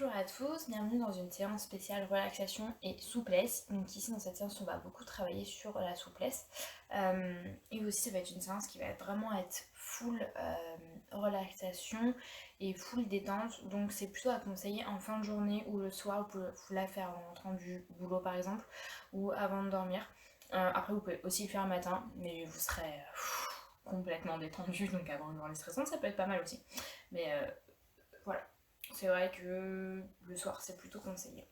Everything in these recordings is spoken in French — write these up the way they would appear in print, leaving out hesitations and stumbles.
Bonjour à tous, bienvenue dans une séance spéciale relaxation et souplesse. Donc ici dans cette séance on va beaucoup travailler sur la souplesse et aussi ça va être une séance qui va vraiment être full relaxation et full détente. Donc c'est plutôt à conseiller en fin de journée ou le soir, vous pouvez la faire en rentrant du boulot par exemple ou avant de dormir. Après vous pouvez aussi le faire le matin mais vous serez complètement détendu, donc avant une journée stressante ça peut être pas mal aussi. Mais voilà. C'est vrai que le soir, c'est plutôt conseillé.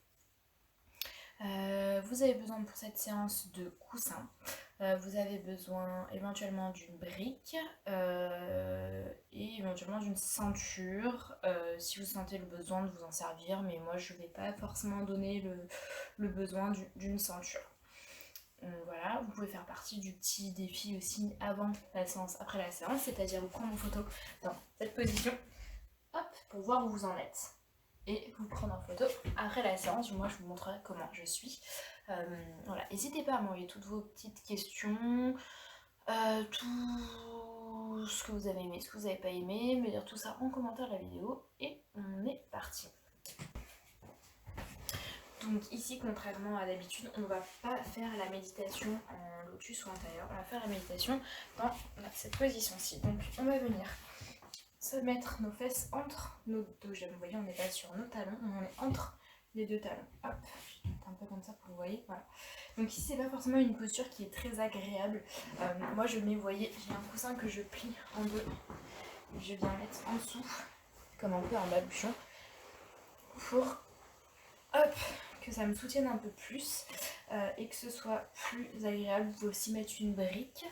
Vous avez besoin pour cette séance de coussins. Vous avez besoin éventuellement d'une brique et éventuellement d'une ceinture si vous sentez le besoin de vous en servir, mais moi je ne vais pas forcément donner le besoin d'une ceinture. Donc voilà, vous pouvez faire partie du petit défi aussi avant la séance, après la séance, c'est-à-dire vous prendre en photo dans cette position, hop, pour voir où vous en êtes et vous prendre en photo après la séance. Moi je vous montrerai comment je suis. Voilà, n'hésitez pas à m'envoyer toutes vos petites questions, tout ce que vous avez aimé, ce que vous n'avez pas aimé, me dire tout ça en commentaire de la vidéo et on est parti. Donc ici, contrairement à d'habitude, on va pas faire la méditation en lotus ou en tailleur, on va faire la méditation dans cette position-ci. Donc on va venir se mettre nos fesses entre nos deux jambes. Vous voyez, on n'est pas sur nos talons, on est entre les deux talons. Hop, je vais un peu comme ça pour que vous voyez. Voilà. Donc ici, c'est pas forcément une posture qui est très agréable. Moi, je mets, vous voyez, j'ai un coussin que je plie en deux. Je viens mettre en dessous, comme un peu un baluchon, pour hop, que ça me soutienne un peu plus et que ce soit plus agréable. Vous pouvez aussi mettre une brique.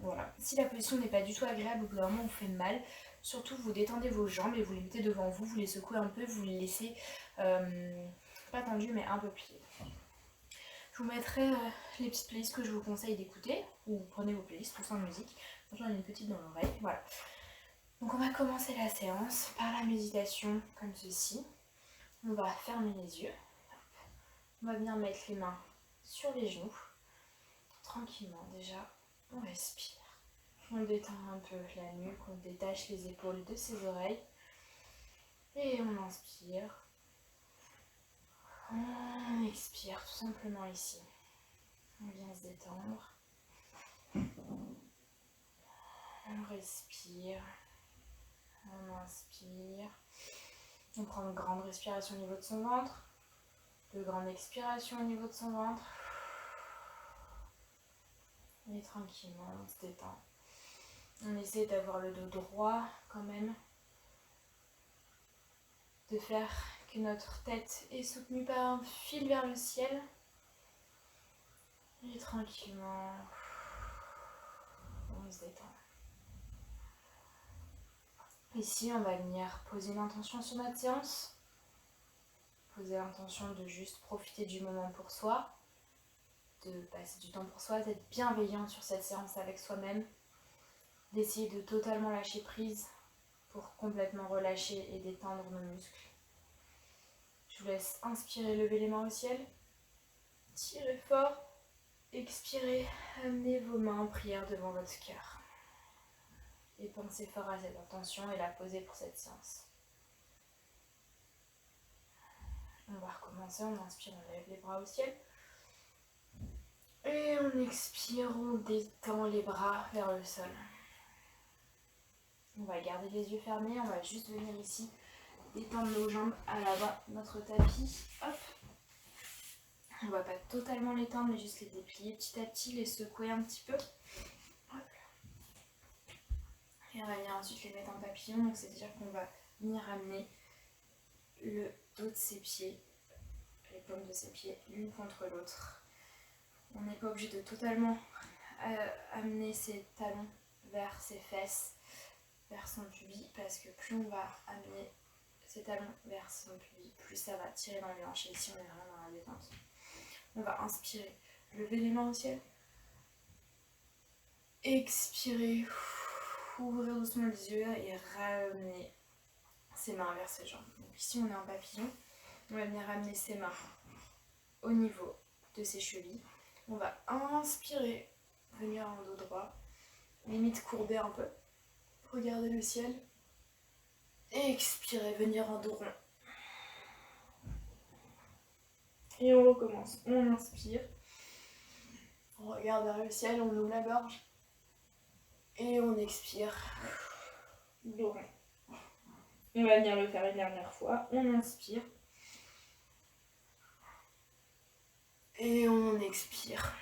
Voilà. Si la position n'est pas du tout agréable, au bout d'un moment on fait mal. Surtout vous détendez vos jambes et vous les mettez devant vous, vous les secouez un peu, vous les laissez pas tendues mais un peu pliées. Je vous mettrai les petites playlists que je vous conseille d'écouter, ou vous prenez vos playlists tous en musique. J'en ai une petite dans l'oreille, voilà. Donc on va commencer la séance par la méditation comme ceci. On va fermer les yeux. On va venir mettre les mains sur les genoux. Tranquillement déjà, on respire. On détend un peu la nuque, on détache les épaules de ses oreilles. Et on inspire. On expire tout simplement ici. On vient se détendre. On respire. On inspire. On prend une grande respiration au niveau de son ventre. De grandes expirations au niveau de son ventre. Et tranquillement, on se détend. On essaie d'avoir le dos droit quand même. De faire que notre tête est soutenue par un fil vers le ciel. Et tranquillement, on se détend. Ici, on va venir poser une intention sur notre séance. Poser l'intention de juste profiter du moment pour soi. De passer du temps pour soi, d'être bienveillant sur cette séance avec soi-même. D'essayer de totalement lâcher prise pour complètement relâcher et détendre nos muscles. Je vous laisse inspirer, lever les mains au ciel. Tirez fort. Expirez, amenez vos mains en prière devant votre cœur. Et pensez fort à cette intention et la poser pour cette séance. On va recommencer, on inspire, on lève les bras au ciel. Et on expire, on détend les bras vers le sol. On va garder les yeux fermés, on va juste venir ici détendre nos jambes à l'avant de notre tapis. Hop. On va pas totalement les tendre, mais juste les déplier petit à petit, les secouer un petit peu. Hop. Et on va venir ensuite les mettre en papillon, donc c'est-à-dire qu'on va venir amener le dos de ses pieds, les paumes de ses pieds, l'une contre l'autre. On n'est pas obligé de totalement amener ses talons vers ses fesses, vers son pubis, parce que plus on va amener ses talons vers son pubis, plus ça va tirer dans les hanches. Et ici, on est vraiment dans la détente. On va inspirer, lever les mains au ciel. Expirer, ouvrir doucement les yeux et ramener ses mains vers ses jambes. Donc ici, on est en papillon. On va venir amener ses mains au niveau de ses chevilles. On va inspirer, venir en dos droit, limite courber un peu, regarder le ciel. Et expirez, venir en dos rond. Et on recommence. On inspire. On regarde vers le ciel, on ouvre la gorge. Et on expire. Dos rond. On va venir le faire une dernière fois. On inspire. Et on expire.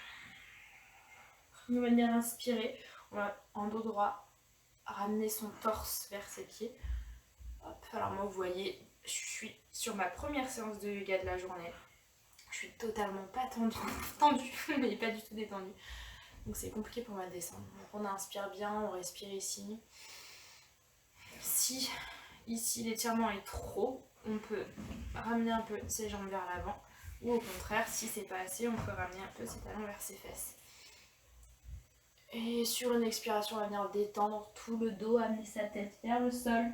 On va venir inspirer. On va en dos droit ramener son torse vers ses pieds. Hop. Alors moi, vous voyez, je suis sur ma première séance de yoga de la journée. Je suis totalement pas tendue, mais pas du tout détendue. Donc c'est compliqué pour moi de descendre. Donc on inspire bien, on respire ici. Si ici l'étirement est trop, on peut ramener un peu ses jambes vers l'avant. Ou au contraire, si c'est pas assez, on peut ramener un peu ses talons vers ses fesses. Et sur une expiration, on va venir détendre tout le dos, amener sa tête vers le sol.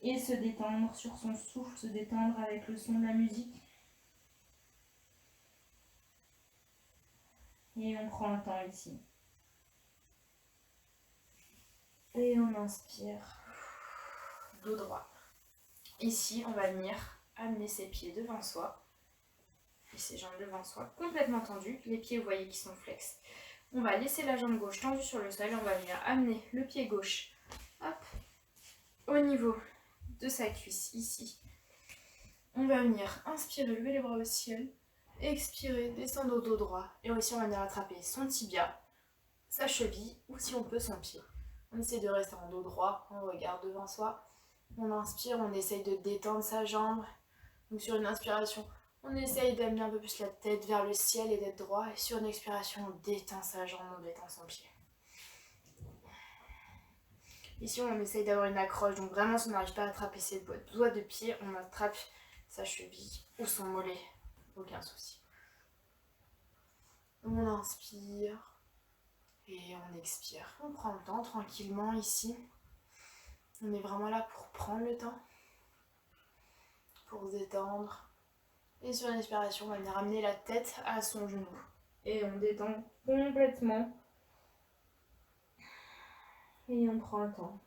Et se détendre sur son souffle, se détendre avec le son de la musique. Et on prend le temps ici. Et on inspire. Dos droit. Ici, on va venir amener ses pieds devant soi. Et ses jambes devant soi, complètement tendues. Les pieds, vous voyez, qui sont flex. On va laisser la jambe gauche tendue sur le sol. On va venir amener le pied gauche, hop, au niveau de sa cuisse, ici. On va venir inspirer, lever les bras au ciel. Expirer, descendre au dos droit. Et aussi, on va venir attraper son tibia, sa cheville, ou si on peut, son pied. On essaie de rester en dos droit, on regarde devant soi. On inspire, on essaye de détendre sa jambe. Donc sur une inspiration, on essaye d'amener un peu plus la tête vers le ciel et d'être droit. Et sur une expiration, on détend sa jambe, on détend son pied. Ici, on essaye d'avoir une accroche. Donc vraiment, si on n'arrive pas à attraper ses doigts de pied, on attrape sa cheville ou son mollet. Aucun souci. On inspire et on expire. On prend le temps tranquillement ici. On est vraiment là pour prendre le temps, pour se détendre. Et sur une expiration, on va venir ramener la tête à son genou. Et on détend complètement. Et on prend le temps.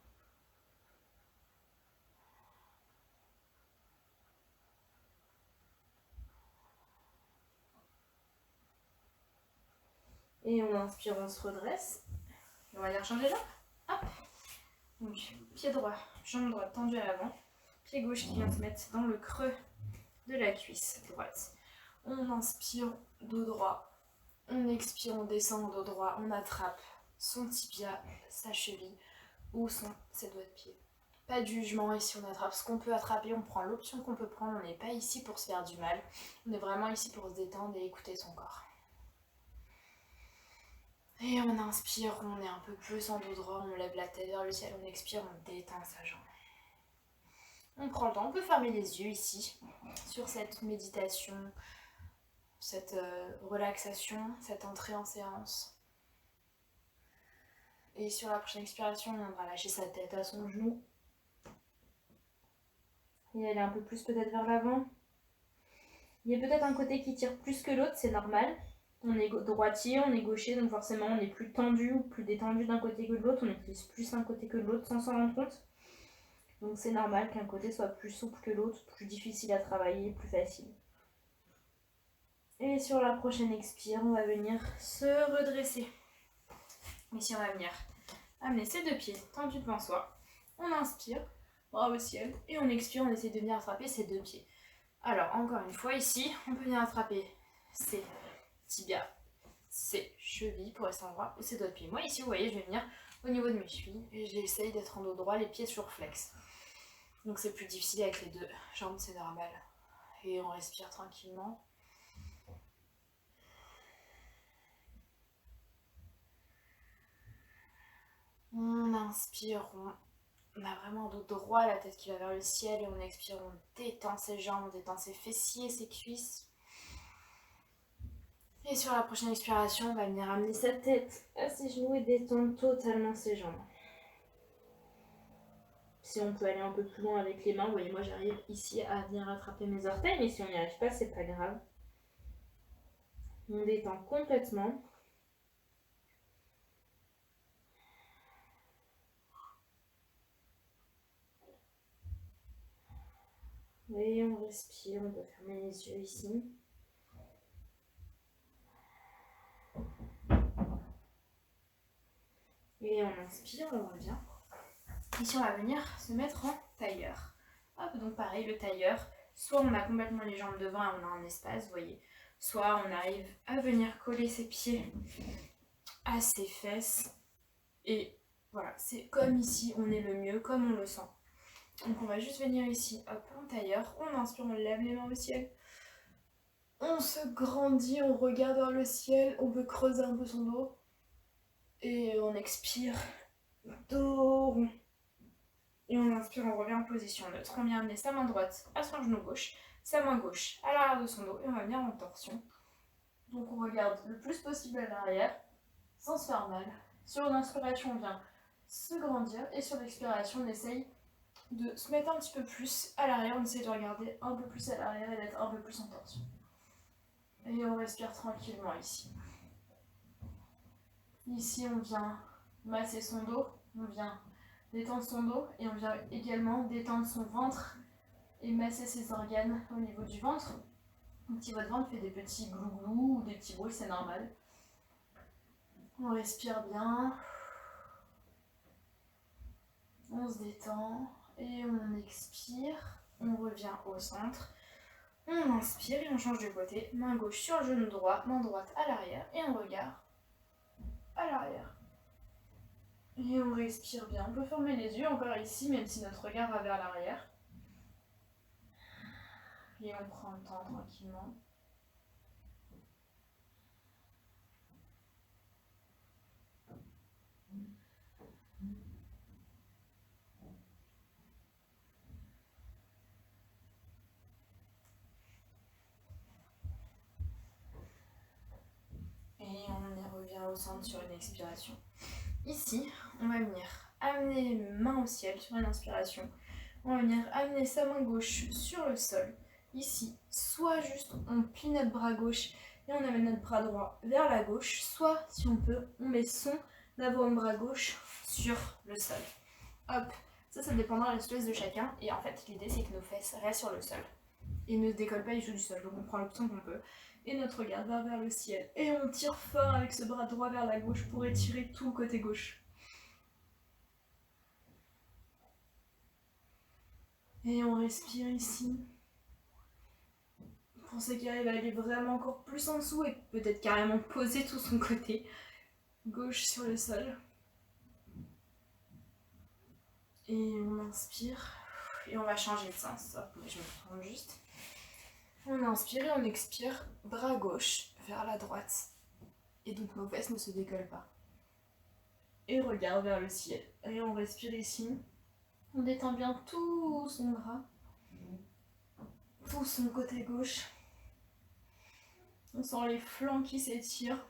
Et on inspire, on se redresse. On va venir changer là. Hop. Donc, pied droit, jambe droite tendue à l'avant. Pied gauche qui vient se mettre dans le creux de la cuisse droite. On inspire, dos droit. On expire, on descend au dos droit. On attrape son tibia, sa cheville ou ses doigts de pied. Pas de jugement ici, on attrape ce qu'on peut attraper, on prend l'option qu'on peut prendre. On n'est pas ici pour se faire du mal. On est vraiment ici pour se détendre et écouter son corps. Et on inspire, on est un peu plus en dos droit, on lève la tête vers le ciel, on expire, on détend sa jambe. On prend le temps, on peut fermer les yeux ici, sur cette méditation, cette relaxation, cette entrée en séance. Et sur la prochaine expiration, on va lâcher sa tête à son genou. Et aller un peu plus peut-être vers l'avant. Il y a peut-être un côté qui tire plus que l'autre, c'est normal. On est droitier, on est gaucher, donc forcément on est plus tendu ou plus détendu d'un côté que de l'autre. On utilise plus un côté que de l'autre sans s'en rendre compte. Donc c'est normal qu'un côté soit plus souple que l'autre, plus difficile à travailler, plus facile. Et sur la prochaine expire, on va venir se redresser. Ici on va venir amener ses deux pieds tendus devant soi. On inspire, bras au ciel, et on expire, on essaie de venir attraper ses deux pieds. Alors encore une fois ici, on peut venir attraper ses tibias, ses chevilles pour rester en droit ou ses doigts de pied. Moi ici vous voyez je vais venir au niveau de mes chevilles et j'essaye d'être en dos droit, les pieds sur flex. Donc c'est plus difficile avec les deux jambes, c'est normal. Et on respire tranquillement. On inspire, on a vraiment un dos droit, la tête qui va vers le ciel et on expire, on détend ses jambes, on détend ses fessiers, ses cuisses. Et sur la prochaine expiration, on va venir amener sa tête à ses genoux et détendre totalement ses jambes. Si on peut aller un peu plus loin avec les mains, vous voyez, moi j'arrive ici à venir attraper mes orteils, mais si on n'y arrive pas, c'est pas grave. On détend complètement. Et on respire, on peut fermer les yeux ici. Et on inspire, on revient. Ici, on va venir se mettre en tailleur. Hop, donc pareil, le tailleur. Soit on a complètement les jambes devant et on a un espace, vous voyez. Soit on arrive à venir coller ses pieds à ses fesses. Et voilà, c'est comme ici, on est le mieux, comme on le sent. Donc on va juste venir ici, hop, en tailleur. On inspire, on lève les mains au ciel. On se grandit, on regarde vers le ciel. On peut creuser un peu son dos. Et on expire. Dos rond. Et on inspire, on revient en position neutre. On vient amener sa main droite à son genou gauche, sa main gauche à l'arrière de son dos et on va venir en torsion. Donc on regarde le plus possible à l'arrière, sans se faire mal. Sur une inspiration, on vient se grandir et sur l'expiration, on essaye de se mettre un petit peu plus à l'arrière. On essaye de regarder un peu plus à l'arrière et d'être un peu plus en torsion. Et on respire tranquillement ici. Ici, on vient masser son dos, on vient détendre son dos et on vient également détendre son ventre et masser ses organes au niveau du ventre. Donc si votre ventre fait des petits glouglous ou des petits bruits, c'est normal. On respire bien. On se détend et on expire. On revient au centre. On inspire et on change de côté. Main gauche sur le genou droit, main droite à l'arrière et on regarde à l'arrière. Et on respire bien. On peut fermer les yeux encore ici, même si notre regard va vers l'arrière. Et on prend le temps tranquillement. Et on revient au centre sur une expiration. Ici, on va venir amener les mains au ciel sur une inspiration. On va venir amener sa main gauche sur le sol. Ici, soit juste on plie notre bras gauche et on amène notre bras droit vers la gauche, soit si on peut, on met son avant-bras gauche sur le sol. Hop, ça dépendra de la souplesse de chacun. Et en fait, l'idée c'est que nos fesses restent sur le sol et ne se décollent pas du tout du sol. Donc on prend l'option qu'on peut. Et notre regard va vers le ciel. Et on tire fort avec ce bras droit vers la gauche pour étirer tout le côté gauche. Et on respire ici. Pour ceux qui arrivent à aller vraiment encore plus en dessous et peut-être carrément poser tout son côté gauche sur le sol. Et on inspire. Et on va changer de sens. Hop, je me tourne juste. On inspire et on expire, bras gauche vers la droite. Et donc nos fesses ne se décollent pas. Et regarde vers le ciel. Et on respire ici. On détend bien tout son bras. Tout son côté gauche. On sent les flancs qui s'étirent.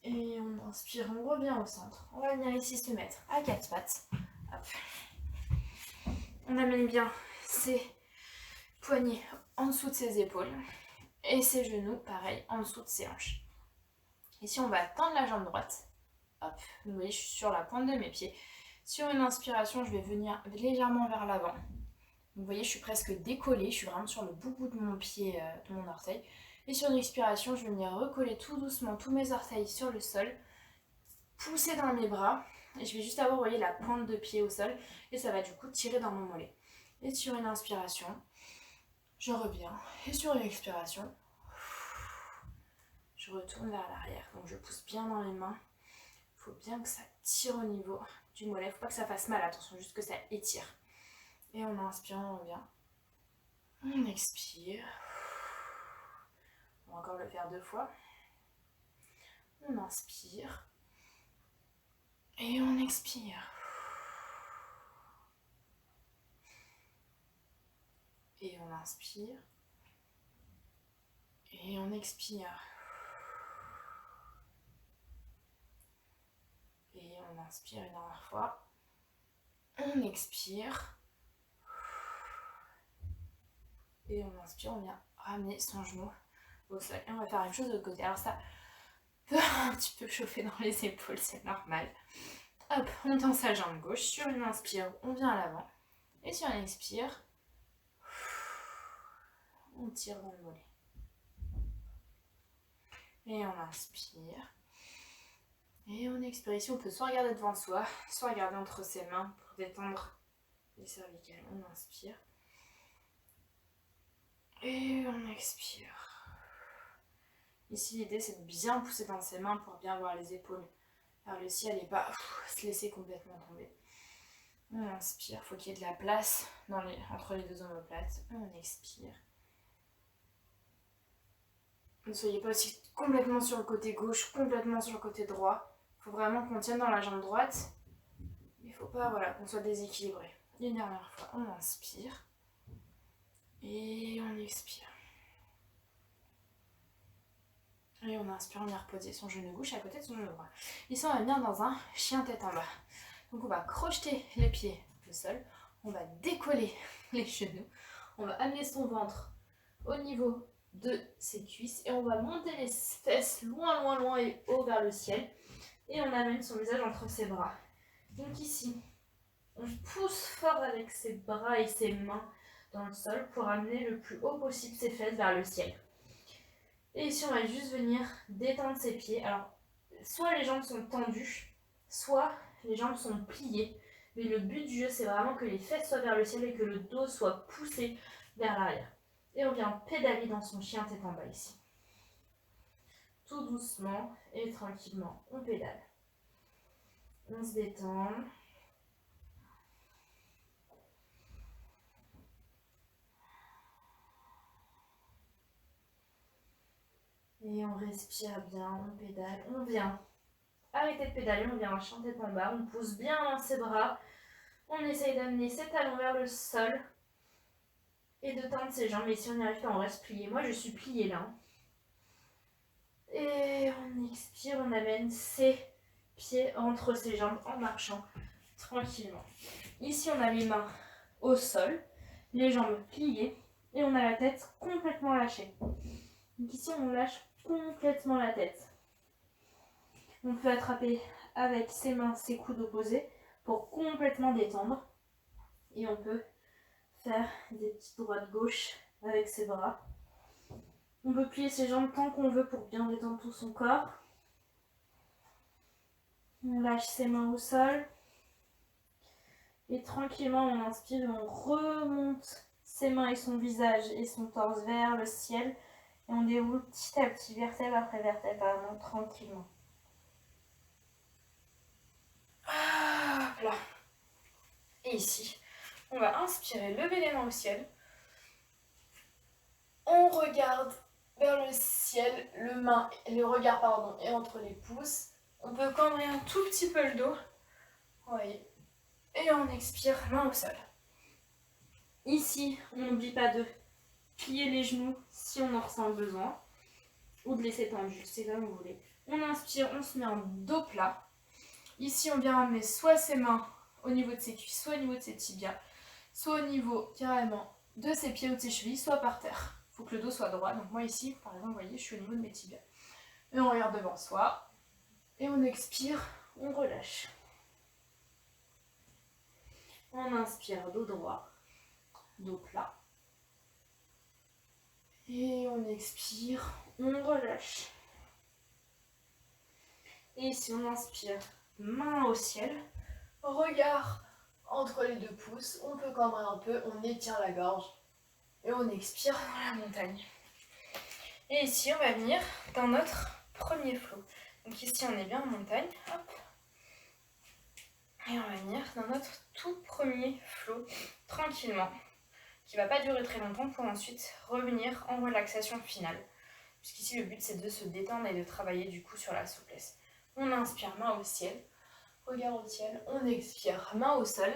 Et on inspire, on revient au centre. On va venir ici se mettre à quatre pattes. Hop. On amène bien ses poignets en dessous de ses épaules. Et ses genoux, pareil, en dessous de ses hanches. Ici, on va tendre la jambe droite. Hop, vous voyez, je suis sur la pointe de mes pieds. Sur une inspiration, je vais venir légèrement vers l'avant. Vous voyez, je suis presque décollée. Je suis vraiment sur le bout de mon pied, de mon orteil. Et sur une expiration, je vais venir recoller tout doucement tous mes orteils sur le sol. Pousser dans mes bras. Et je vais juste avoir, vous voyez, la pointe de pied au sol. Et ça va du coup tirer dans mon mollet. Et sur une inspiration, je reviens. Et sur une expiration, je retourne vers l'arrière. Donc je pousse bien dans les mains. Il faut bien que ça tire au niveau du mollet. Il ne faut pas que ça fasse mal. Attention, juste que ça étire. Et on inspire, on revient. On expire. On va encore le faire 2 fois. On inspire. Et on expire. Et on inspire. Et on expire. Et on inspire une dernière fois. On expire. Et on inspire, on vient ramener son genou au sol. Et on va faire la même chose de l'autre côté. Alors ça peut un petit peu chauffer dans les épaules, c'est normal. Hop, on tend sa jambe gauche. Sur une inspire, on vient à l'avant. Et sur une expire, on tire dans le mollet. Et on inspire. Et on expire. Ici, on peut soit regarder devant soi, soit regarder entre ses mains pour détendre les cervicales. On inspire. Et on expire. Ici, l'idée, c'est de bien pousser dans ses mains pour bien voir les épaules vers le ciel et pas se laisser complètement tomber. On inspire. Il faut qu'il y ait de la place entre les deux omoplates. On expire. Ne soyez pas aussi complètement sur le côté gauche, complètement sur le côté droit. Il faut vraiment qu'on tienne dans la jambe droite. Il ne faut pas qu'on soit déséquilibré. Une dernière fois, on inspire. Et on expire. Et on inspire, on vient reposer son genou gauche à côté de son genou droit. Ici, on va venir dans un chien tête en bas. Donc on va crocheter les pieds au sol. On va décoller les genoux. On va amener son ventre au niveau de ses cuisses. Et on va monter les fesses loin, loin, loin et haut vers le ciel. Et on amène son visage entre ses bras. Donc ici, on pousse fort avec ses bras et ses mains dans le sol pour amener le plus haut possible ses fesses vers le ciel. Et ici, on va juste venir détendre ses pieds. Alors, soit les jambes sont tendues, soit les jambes sont pliées. Mais le but du jeu, c'est vraiment que les fesses soient vers le ciel et que le dos soit poussé vers l'arrière. Et on vient pédaler dans son chien tête en bas ici. Tout doucement et tranquillement, on pédale. On se détend. Et on respire bien, on pédale, on vient. Arrêtez de pédaler, on vient chanter en bas, on pousse bien dans ses bras. On essaye d'amener ses talons vers le sol et de tendre ses jambes. Et si on n'y arrive pas, on reste plié. Moi, je suis pliée là. Et on expire, on amène ses pieds entre ses jambes en marchant tranquillement. Ici, on a les mains au sol, les jambes pliées et on a la tête complètement lâchée. Donc ici, on lâche complètement la tête. On peut attraper avec ses mains ses coudes opposés pour complètement détendre. Et on peut faire des petites droites-gauche avec ses bras. On peut plier ses jambes tant qu'on veut pour bien détendre tout son corps. On lâche ses mains au sol. Et tranquillement, on inspire et on remonte ses mains et son visage et son torse vers le ciel. Et on déroule petit à petit, vertèbre après vertèbre, vraiment tranquillement. Hop là. Et ici, on va inspirer, lever les mains au ciel. On regarde vers le ciel, le regard est entre les pouces. On peut cambrer un tout petit peu le dos. Vous voyez. Et on expire, main au sol. Ici, on n'oublie pas de plier les genoux si on en ressent le besoin. Ou de laisser tendu, c'est comme vous voulez. On inspire, on se met en dos plat. Ici, on vient amener soit ses mains au niveau de ses cuisses, soit au niveau de ses tibias, soit au niveau carrément de ses pieds ou de ses chevilles, soit par terre. Il faut que le dos soit droit. Donc moi ici, par exemple, vous voyez, je suis au niveau de mes tibias. Et on regarde devant soi. Et on expire, on relâche. On inspire, dos droit, dos plat. Et on expire, on relâche. Et ici, on inspire, main au ciel, regard entre les deux pouces. On peut cambrer un peu, on étire la gorge. Et on expire dans la montagne. Et ici, on va venir dans notre premier flot. Donc ici, on est bien en montagne. Hop. Et on va venir dans notre tout premier flot, tranquillement, qui ne va pas durer très longtemps pour ensuite revenir en relaxation finale. Puisqu'ici, le but, c'est de se détendre et de travailler du coup sur la souplesse. On inspire, main au ciel, regard au ciel. On expire, main au sol.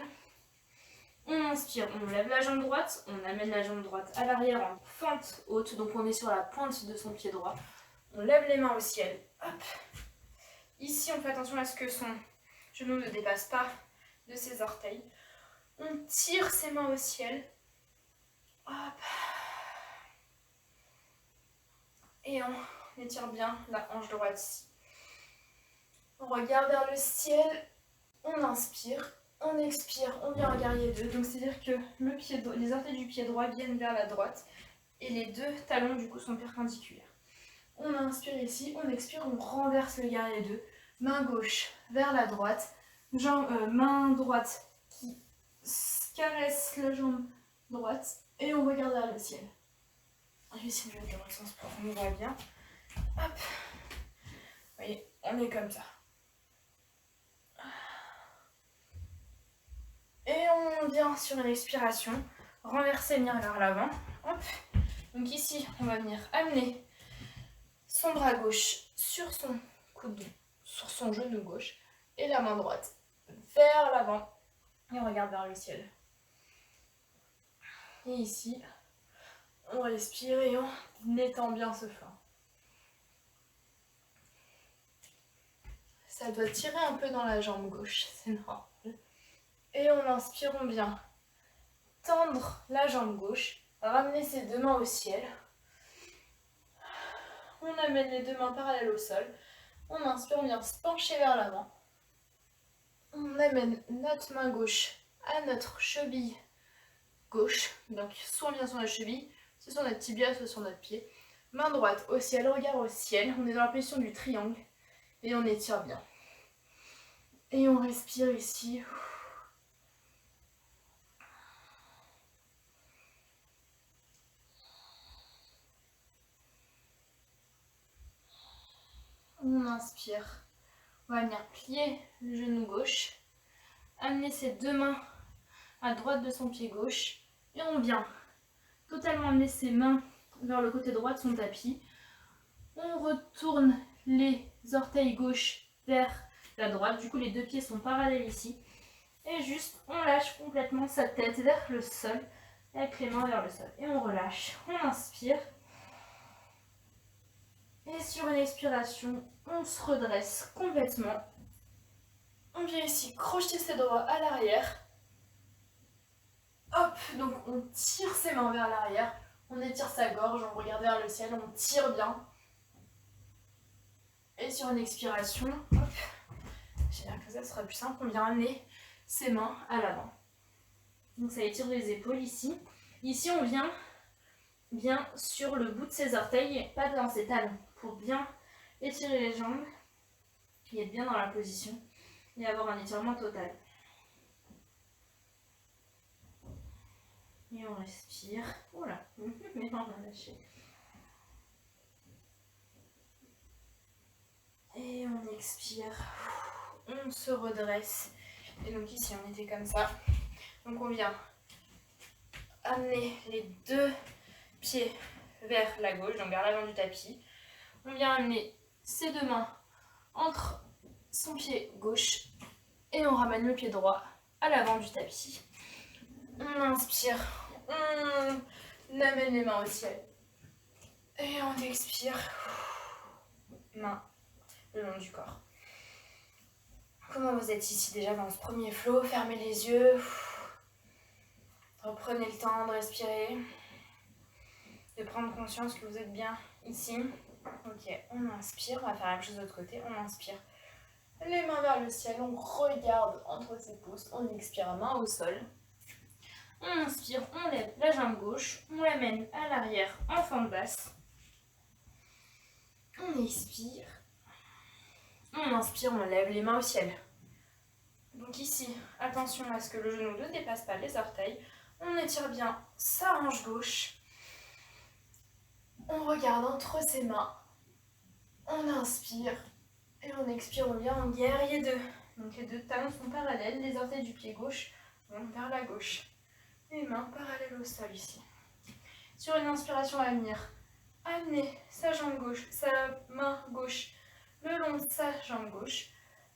On inspire, on lève la jambe droite, on amène la jambe droite à l'arrière en fente haute, donc on est sur la pointe de son pied droit. On lève les mains au ciel, hop. Ici, on fait attention à ce que son genou ne dépasse pas de ses orteils. On tire ses mains au ciel, hop. Et on étire bien la hanche droite ici. On regarde vers le ciel, On inspire, on expire, on vient en guerrier 2. Donc c'est-à-dire que les orteils du pied droit viennent vers la droite et les deux talons du coup sont perpendiculaires. On inspire ici, on expire, on renverse le guerrier 2. Main gauche vers la droite, main droite qui caresse la jambe droite et on regarde vers le ciel. Je vais essayer de le faire dans le sens pour qu'on me voit bien. Hop. Vous voyez, on est comme ça. Et on vient sur une expiration, renverser, venir vers l'avant. Hop. Donc ici, on va venir amener son bras gauche sur son coude, sur son genou gauche, et la main droite vers l'avant. Et on regarde vers le ciel. Et ici, on respire et on étend bien ce flanc. Ça doit tirer un peu dans la jambe gauche, c'est normal. Et on inspire, on vient tendre la jambe gauche, ramener ses deux mains au ciel. On amène les deux mains parallèles au sol. On inspire, on vient se pencher vers l'avant. On amène notre main gauche à notre cheville gauche. Donc soit on vient sur notre cheville, soit sur notre tibia, soit sur notre pied. Main droite au ciel, regard au ciel. On est dans la position du triangle. Et on étire bien. Et on respire ici. On inspire. On va venir plier le genou gauche. Amener ses deux mains à droite de son pied gauche. Et on vient totalement amener ses mains vers le côté droit de son tapis. On retourne les orteils gauche vers la droite. Du coup, les deux pieds sont parallèles ici. Et juste, on lâche complètement sa tête vers le sol. Avec les mains vers le sol. Et on relâche. On inspire. Et sur une expiration, on se redresse complètement. On vient ici crocheter ses doigts à l'arrière. Hop, donc on tire ses mains vers l'arrière. On étire sa gorge, on regarde vers le ciel, on tire bien. Et sur une expiration, hop, j'espère que ça sera plus simple, on vient amener ses mains à l'avant. Donc ça étire les épaules ici. Ici on vient bien sur le bout de ses orteils et pas dans ses talons pour bien étirer les jambes et être bien dans la position et avoir un étirement total. Et on respire. Oula, mais on va lâcher. Et on expire. On se redresse. Et donc ici on était comme ça. Donc on vient amener les deux pieds vers la gauche, donc vers l'avant du tapis. On vient amener ses deux mains entre son pied gauche et on ramène le pied droit à l'avant du tapis. On inspire, on amène les mains au ciel et on expire, main le long du corps. Comment vous êtes ici déjà dans ce premier flow? Fermez les yeux, reprenez le temps de respirer, de prendre conscience que vous êtes bien ici. Ok, on inspire, on va faire la même chose de l'autre côté, on inspire. Les mains vers le ciel, on regarde entre ses pouces, on expire, main au sol. On inspire, on lève la jambe gauche, on l'amène à l'arrière en fente basse. On expire. On inspire, on lève les mains au ciel. Donc ici, attention à ce que le genou ne dépasse pas les orteils. On étire bien sa hanche gauche. On regarde entre ses mains. On inspire. Et on expire, on vient en guerrier 2. Donc les deux talons sont parallèles, les orteils du pied gauche vont vers la gauche. Les mains parallèles au sol ici. Sur une inspiration à venir, amener sa jambe gauche, sa main gauche le long de sa jambe gauche,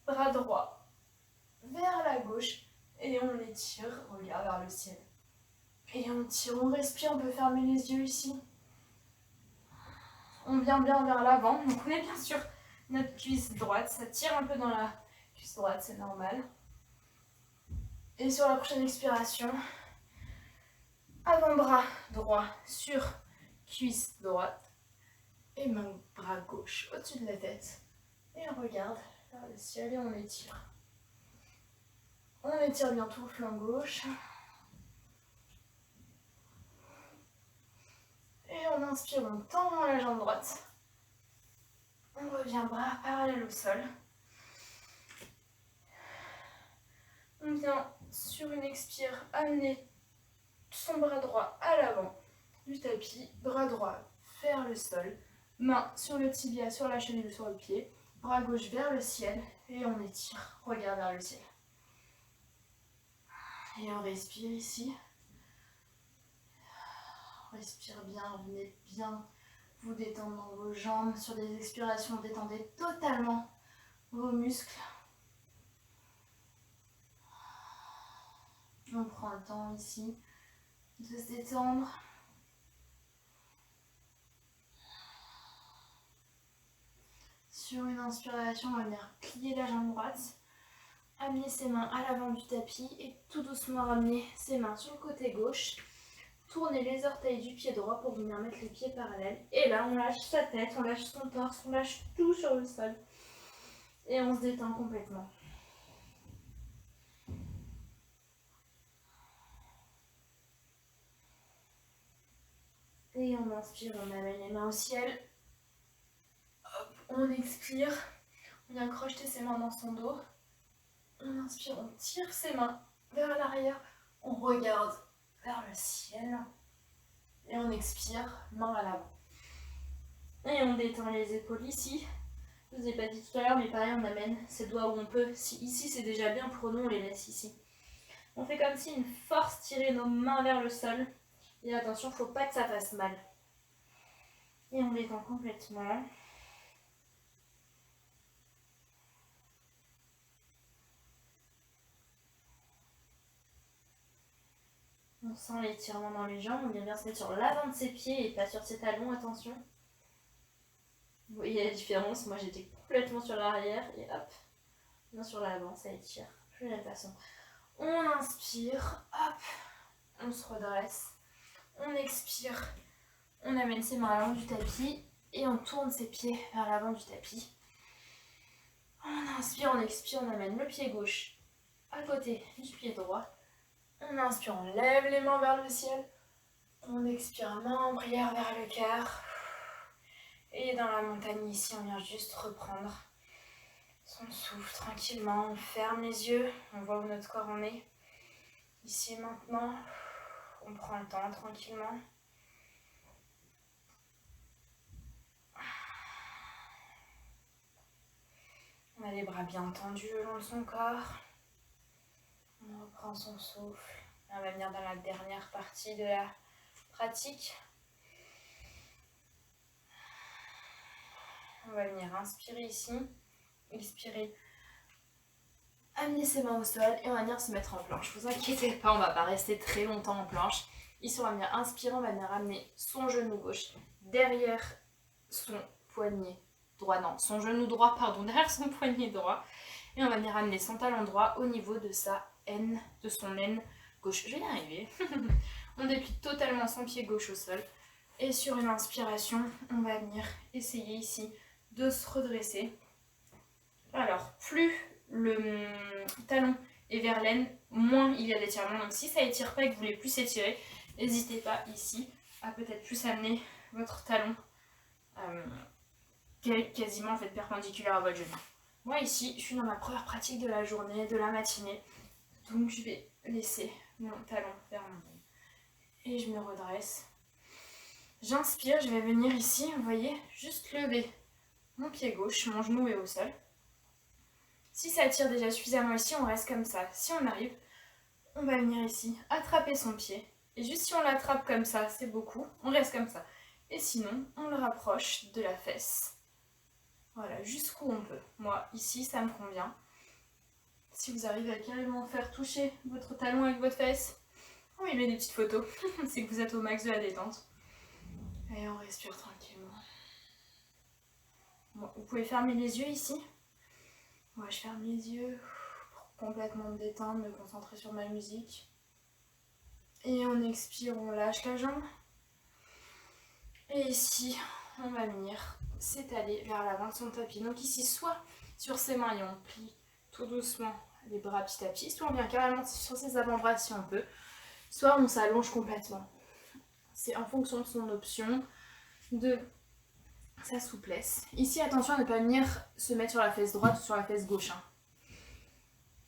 bras droit vers la gauche et on l'étire, regarde vers le ciel. Et on tire, on respire, on peut fermer les yeux ici. On vient bien vers l'avant, donc on est bien sûr notre cuisse droite, ça tire un peu dans la cuisse droite, c'est normal. Et sur la prochaine expiration, avant-bras droit sur cuisse droite et main bras gauche au-dessus de la tête. Et on regarde vers le ciel et on étire. On étire bien tout le flanc gauche. Et on inspire, on tend la jambe droite. On revient bras parallèles au sol. On vient sur une expire amener son bras droit à l'avant du tapis, bras droit vers le sol, main sur le tibia, sur la cheville, sur le pied, bras gauche vers le ciel et on étire, regard vers le ciel. Et on respire ici. Respire bien, venez bien vous détendre dans vos jambes. Sur des expirations, détendez totalement vos muscles. On prend le temps ici de se détendre. Sur une inspiration, on va venir plier la jambe droite, amener ses mains à l'avant du tapis et tout doucement ramener ses mains sur le côté gauche. Tournez les orteils du pied droit pour venir mettre les pieds parallèles. Et là, on lâche sa tête, on lâche son torse, on lâche tout sur le sol. Et on se détend complètement. Et on inspire, on amène les mains au ciel. Hop, on expire. On vient crocheter ses mains dans son dos. On inspire, on tire ses mains vers l'arrière. On regarde vers le ciel. Et on expire, main à l'avant. Et on détend les épaules ici. Je vous ai pas dit tout à l'heure, mais pareil, on amène ses doigts où on peut. Si ici c'est déjà bien, prenons, on les laisse ici. On fait comme si une force tirait nos mains vers le sol. Et attention, il ne faut pas que ça fasse mal. Et on détend complètement. On sent l'étirement dans les jambes. On vient bien se mettre sur l'avant de ses pieds et pas sur ses talons, attention. Vous voyez la différence, moi j'étais complètement sur l'arrière et hop, bien sur l'avant, ça étire. De la même façon. On inspire, hop, on se redresse. On expire, on amène ses mains à l'avant du tapis et on tourne ses pieds vers l'avant du tapis. On inspire, on expire, on amène le pied gauche à côté du pied droit. On inspire, on lève les mains vers le ciel. On expire, main en prière vers le cœur. Et dans la montagne ici, on vient juste reprendre son souffle tranquillement. On ferme les yeux, on voit où notre corps en est. Ici et maintenant, on prend le temps tranquillement. On a les bras bien tendus le long de son corps. On reprend son souffle. On va venir dans la dernière partie de la pratique. On va venir inspirer ici, expirer, amener ses mains au sol et on va venir se mettre en planche. Ne vous inquiétez pas, on ne va pas rester très longtemps en planche. Ici, on va venir inspirer, on va venir amener son genou gauche derrière son poignet droit, non, son genou droit, pardon, derrière son poignet droit. Et on va venir amener son talon droit au niveau de sa N, de son N gauche. Je vais y arriver. On déplie totalement son pied gauche au sol. Et sur une inspiration, on va venir essayer ici de se redresser. Alors, plus le talon est vers l'aine, moins il y a d'étirement. Donc si ça étire pas et que vous voulez plus étirer, n'hésitez pas ici à peut-être plus amener votre talon quasiment en fait perpendiculaire à votre genou. Moi ici, je suis dans ma première pratique de la journée, de la matinée. Donc je vais laisser mon talon vers mon genou. Et je me redresse. J'inspire, je vais venir ici, vous voyez, juste lever mon pied gauche, mon genou est au sol. Si ça tire déjà suffisamment ici, on reste comme ça. Si on arrive, on va venir ici, attraper son pied. Et juste si on l'attrape comme ça, c'est beaucoup, on reste comme ça. Et sinon, on le rapproche de la fesse. Voilà, jusqu'où on peut. Moi, ici, ça me convient. Si vous arrivez à carrément faire toucher votre talon avec votre fesse, on y met des petites photos. C'est que vous êtes au max de la détente. Et on respire tranquillement. Bon, vous pouvez fermer les yeux ici. Moi, je ferme les yeux pour complètement me détendre, me concentrer sur ma musique. Et on expire, on lâche la jambe. Et ici, on va venir s'étaler vers l'avant de son tapis. Donc ici, soit sur ses mains et on plie tout doucement les bras petit à petit. Soit on vient carrément sur ses avant-bras si on peut, soit on s'allonge complètement. C'est en fonction de son option, de sa souplesse. Ici, attention à ne pas venir se mettre sur la fesse droite ou sur la fesse gauche. Hein.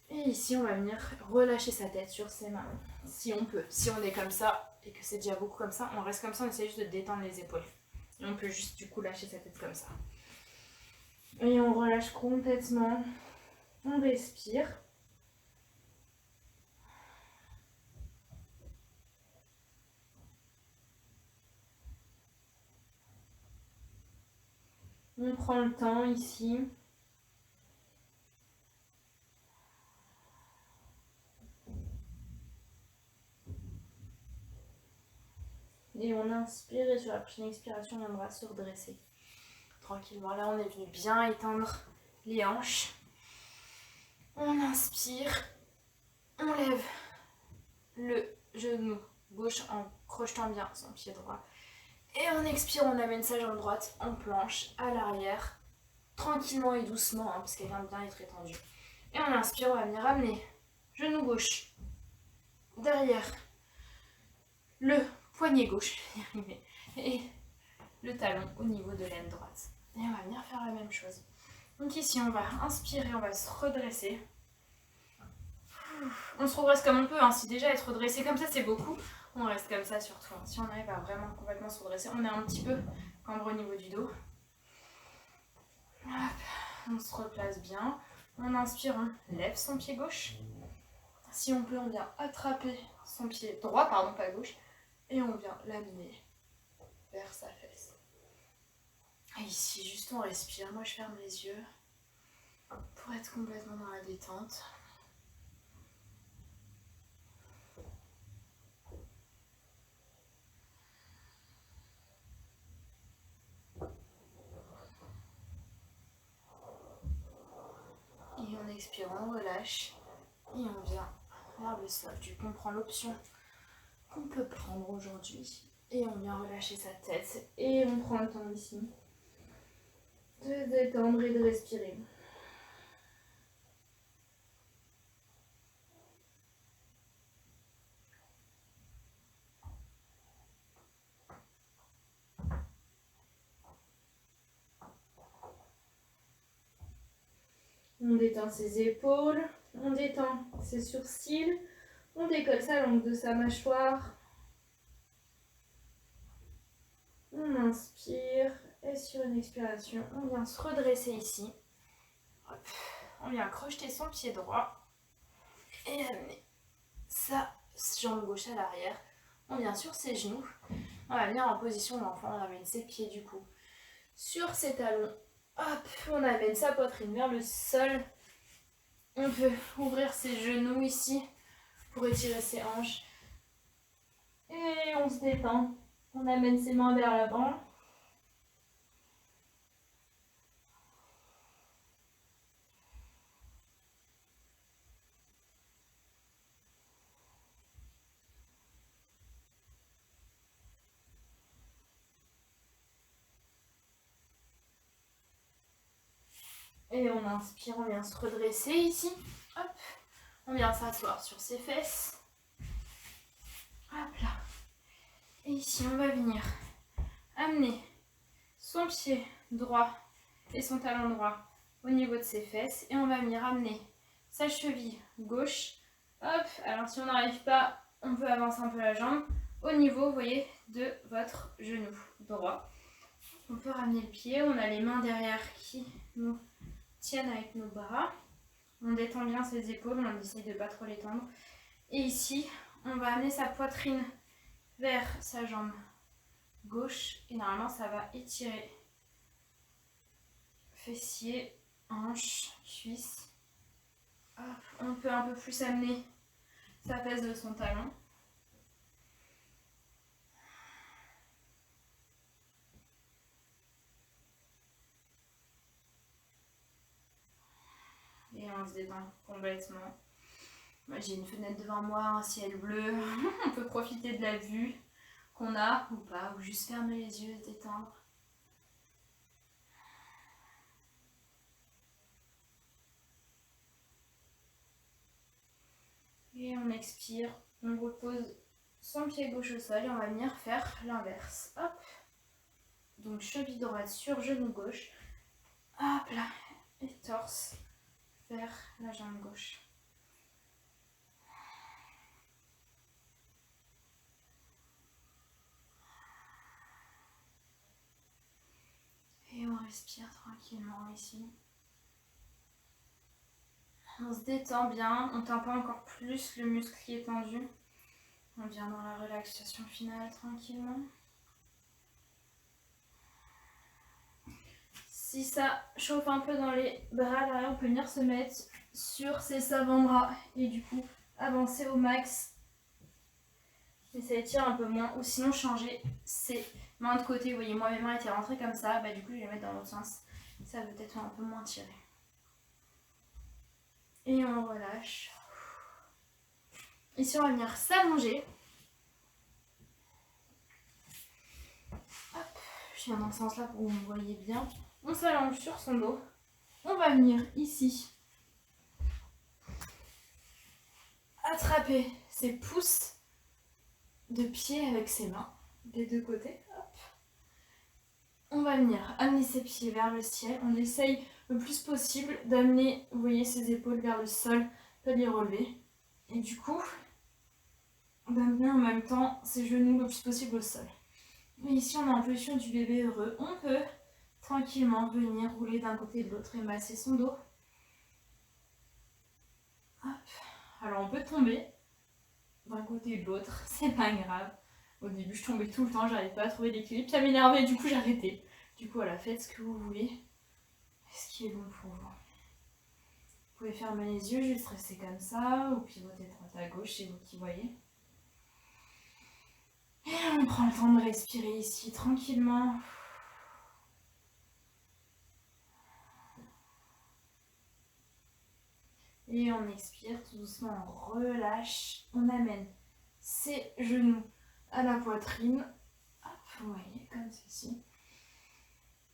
Et ici, on va venir relâcher sa tête sur ses mains, si on peut. Si on est comme ça, et que c'est déjà beaucoup comme ça, on reste comme ça, on essaie juste de détendre les épaules. Et on peut juste du coup lâcher sa tête comme ça. Et on relâche complètement. On respire. On prend le temps ici. Et on inspire et sur la prochaine expiration, on viendra se redresser. Tranquillement, là on est venu bien étendre les hanches. On inspire, on lève le genou gauche en crochetant bien son pied droit. Et on expire, on amène sa jambe droite en planche à l'arrière, tranquillement et doucement, hein, parce qu'elle vient de bien être étendue. Et on inspire, on va venir amener genou gauche derrière le poignet gauche et le talon au niveau de l'aine droite. Et on va venir faire la même chose. Donc ici, on va inspirer, on va se redresser. On se redresse comme on peut, hein. Si déjà être redressé comme ça, c'est beaucoup. On reste comme ça surtout. Si on arrive à vraiment complètement se redresser, on est un petit peu cambré au niveau du dos. Hop, on se replace bien. On inspire, on lève son pied gauche. Si on peut, on vient attraper son pied droit, pardon, pas gauche. Et on vient l'amener vers sa fesse. Et ici, juste on respire. Moi, je ferme les yeux pour être complètement dans la détente. Et en expirant, on relâche. Et on vient vers le sol. Du coup, on prend l'option qu'on peut prendre aujourd'hui. Et on vient relâcher sa tête. Et on prend le temps ici de détendre et de respirer. On détend ses épaules, on détend ses sourcils, on décolle sa langue de sa mâchoire. On inspire et sur une expiration, on vient se redresser ici. Hop. On vient crocheter son pied droit et amener sa jambe gauche à l'arrière. On vient sur ses genoux. On va venir en position d'enfant, on amène ses pieds du coup sur ses talons. Hop, on amène sa poitrine vers le sol. On peut ouvrir ses genoux ici pour étirer ses hanches. Et on se détend. On amène ses mains vers l'avant. Et on inspire, on vient se redresser ici. Hop, on vient s'asseoir sur ses fesses. Hop là. Et ici, on va venir amener son pied droit et son talon droit au niveau de ses fesses. Et on va venir amener sa cheville gauche. Hop, alors si on n'arrive pas, on peut avancer un peu la jambe au niveau, vous voyez, de votre genou droit. On peut ramener le pied, on a les mains derrière qui nous tiennent avec nos bras. On détend bien ses épaules, on essaye de ne pas trop les tendre. Et ici, on va amener sa poitrine vers sa jambe gauche. Et normalement, ça va étirer fessiers, hanches, cuisses. Hop, on peut un peu plus amener sa fesse de son talon. Et on se détend complètement. Moi j'ai une fenêtre devant moi, un ciel bleu. On peut profiter de la vue qu'on a ou pas, ou juste fermer les yeux, se détendre. Et on expire, on repose son pied gauche au sol et on va venir faire l'inverse. Hop. Donc cheville droite sur genou gauche. Hop là. Et torse vers la jambe gauche. Et on respire tranquillement ici. On se détend bien, on tend pas encore plus le muscle qui est tendu. On vient dans la relaxation finale tranquillement. Si ça chauffe un peu dans les bras derrière, on peut venir se mettre sur ses avant-bras et du coup avancer au max. Et ça étire un peu moins. Ou sinon changer ses mains de côté. Vous voyez, moi mes mains étaient rentrées comme ça, bah du coup je vais les mettre dans l'autre sens. Ça va peut-être un peu moins tirer. Et on relâche. Ici on va venir s'allonger. Hop, je viens dans ce sens là pour que vous me voyez bien. On s'allonge sur son dos. On va venir ici attraper ses pouces de pied avec ses mains des deux côtés. Hop. On va venir amener ses pieds vers le ciel. On essaye le plus possible d'amener, vous voyez, ses épaules vers le sol, pas les relever. Et du coup, d'amener en même temps ses genoux le plus possible au sol. Et ici, on est en position du bébé heureux. On peut tranquillement venir rouler d'un côté et de l'autre et masser son dos. Hop. Alors, on peut tomber d'un côté et de l'autre, c'est pas grave. Au début, je tombais tout le temps, j'arrivais pas à trouver l'équilibre, ça m'énervait, du coup, j'arrêtais. Du coup, voilà, faites ce que vous voulez, ce qui est bon pour vous. Vous pouvez fermer les yeux, juste rester comme ça, ou pivoter de droite à gauche, c'est vous qui voyez. Et on prend le temps de respirer ici tranquillement. Et on expire tout doucement, on relâche, on amène ses genoux à la poitrine. Hop, vous voyez, comme ceci.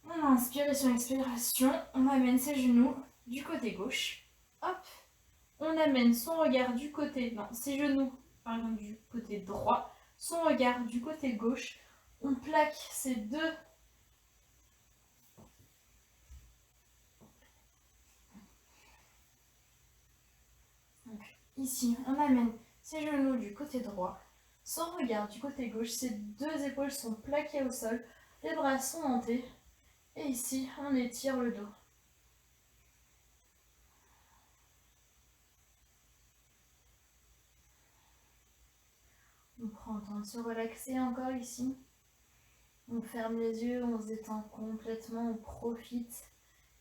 On inspire et sur expiration, on amène ses genoux du côté gauche. Hop, on amène son regard du côté, non, ses genoux, pardon, du côté droit, son regard du côté gauche. On plaque ces deux donc, ici, on amène ses genoux du côté droit, son regard du côté gauche, ses deux épaules sont plaquées au sol, les bras sont montés, et ici, on étire le dos. On prend le temps de se relaxer encore ici. On ferme les yeux, on se détend complètement, on profite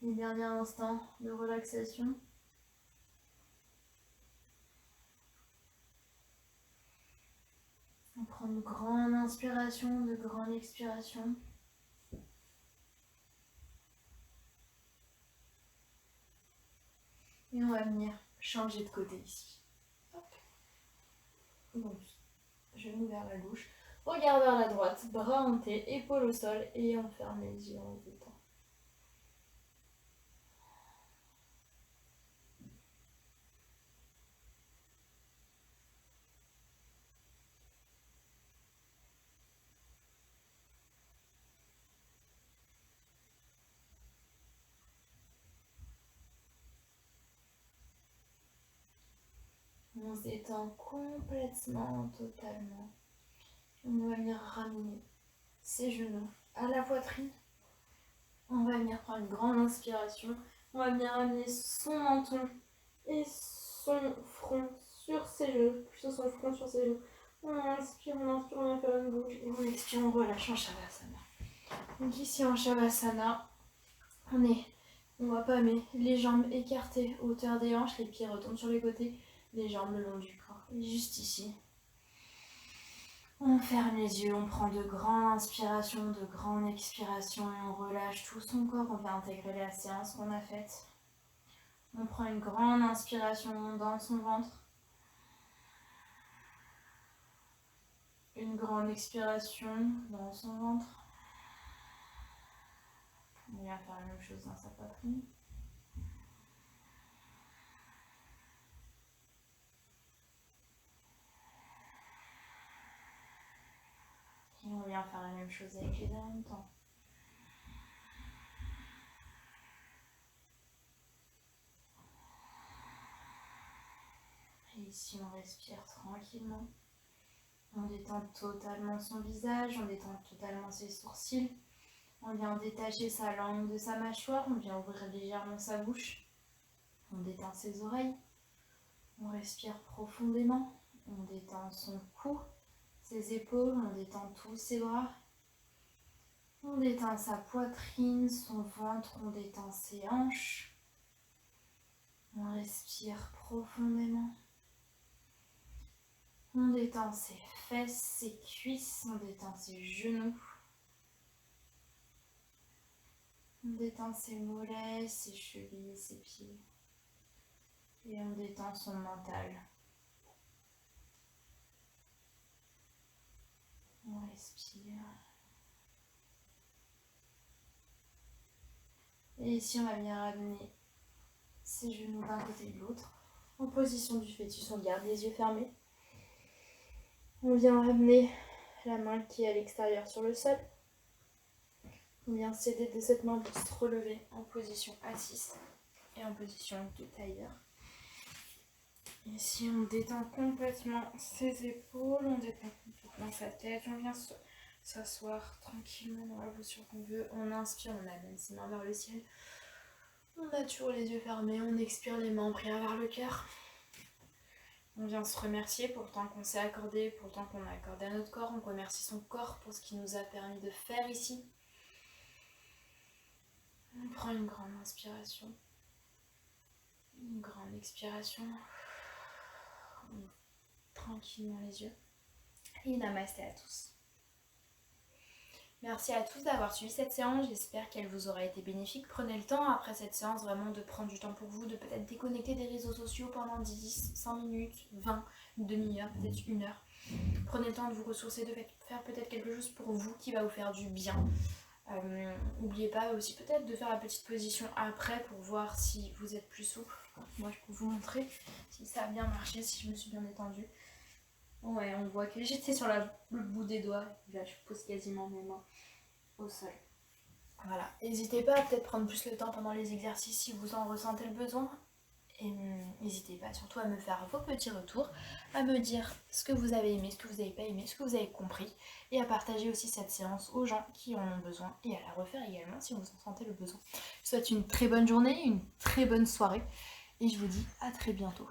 des derniers instants de relaxation. On prend une grande inspiration, de grande expiration. Et on va venir changer de côté ici. Hop. Donc, genou vers la gauche, regard vers la droite, bras hantés, épaules au sol et on ferme les yeux en se détend. On se détend complètement, totalement. On va venir ramener ses genoux à la poitrine. On va venir prendre une grande inspiration. On va venir amener son menton et son front sur ses genoux. Plutôt son front sur ses genoux. On inspire, on va faire une boucle. Et on expire, on relâche en Shavasana. Donc ici en Shavasana, on va pas mettre les jambes écartées, hauteur des hanches, les pieds retombent sur les côtés, les jambes le long du corps. Et juste ici, on ferme les yeux, on prend de grandes inspirations, de grandes expirations et on relâche tout son corps. On va intégrer la séance qu'on a faite. On prend une grande inspiration dans son ventre. Une grande expiration dans son ventre. On va faire la même chose dans sa poitrine. faire la même chose avec les deux en même temps. Et ici, on respire tranquillement. On détend totalement son visage, on détend totalement ses sourcils. On vient détacher sa langue de sa mâchoire, on vient ouvrir légèrement sa bouche. On détend ses oreilles. On respire profondément. On détend son cou, ses épaules, on détend tous ses bras. On détend sa poitrine, son ventre, on détend ses hanches. On respire profondément. On détend ses fesses, ses cuisses, on détend ses genoux. On détend ses mollets, ses chevilles, ses pieds. Et on détend son mental. On respire. Et ici, on va venir amener ses genoux d'un côté et de l'autre. En position du fœtus, on garde les yeux fermés. On vient amener la main qui est à l'extérieur sur le sol. On vient s'aider de cette main pour se relever en position assise et en position de tailleur. Ici, on détend complètement ses épaules, on détend complètement sa tête. On vient s'asseoir tranquillement dans la posture qu'on veut. On inspire, on amène ses mains vers le ciel. On a toujours les yeux fermés, on expire les mains en prière vers le cœur. On vient se remercier pour le temps qu'on s'est accordé, pour le temps qu'on a accordé à notre corps. On remercie son corps pour ce qu'il nous a permis de faire ici. On prend une grande inspiration, une grande expiration. On ouvre tranquillement les yeux. Et namasté à tous. Merci à tous d'avoir suivi cette séance, j'espère qu'elle vous aura été bénéfique. Prenez le temps après cette séance vraiment de prendre du temps pour vous, de peut-être déconnecter des réseaux sociaux pendant 10, 5 minutes, 20, une demi-heure, peut-être une heure. Prenez le temps de vous ressourcer, de faire peut-être quelque chose pour vous qui va vous faire du bien. N'oubliez pas aussi peut-être de faire la petite position après pour voir si vous êtes plus souple. Moi je peux vous montrer si ça a bien marché, si je me suis bien détendue. Ouais, on voit que j'étais sur le bout des doigts. Là, je pose quasiment mes mains au sol. Voilà. N'hésitez pas à peut-être prendre plus le temps pendant les exercices si vous en ressentez le besoin. Et n'hésitez pas surtout à me faire vos petits retours, à me dire ce que vous avez aimé, ce que vous n'avez pas aimé, ce que vous avez compris. Et à partager aussi cette séance aux gens qui en ont besoin. Et à la refaire également si vous en sentez le besoin. Je vous souhaite une très bonne journée, une très bonne soirée. Et je vous dis à très bientôt.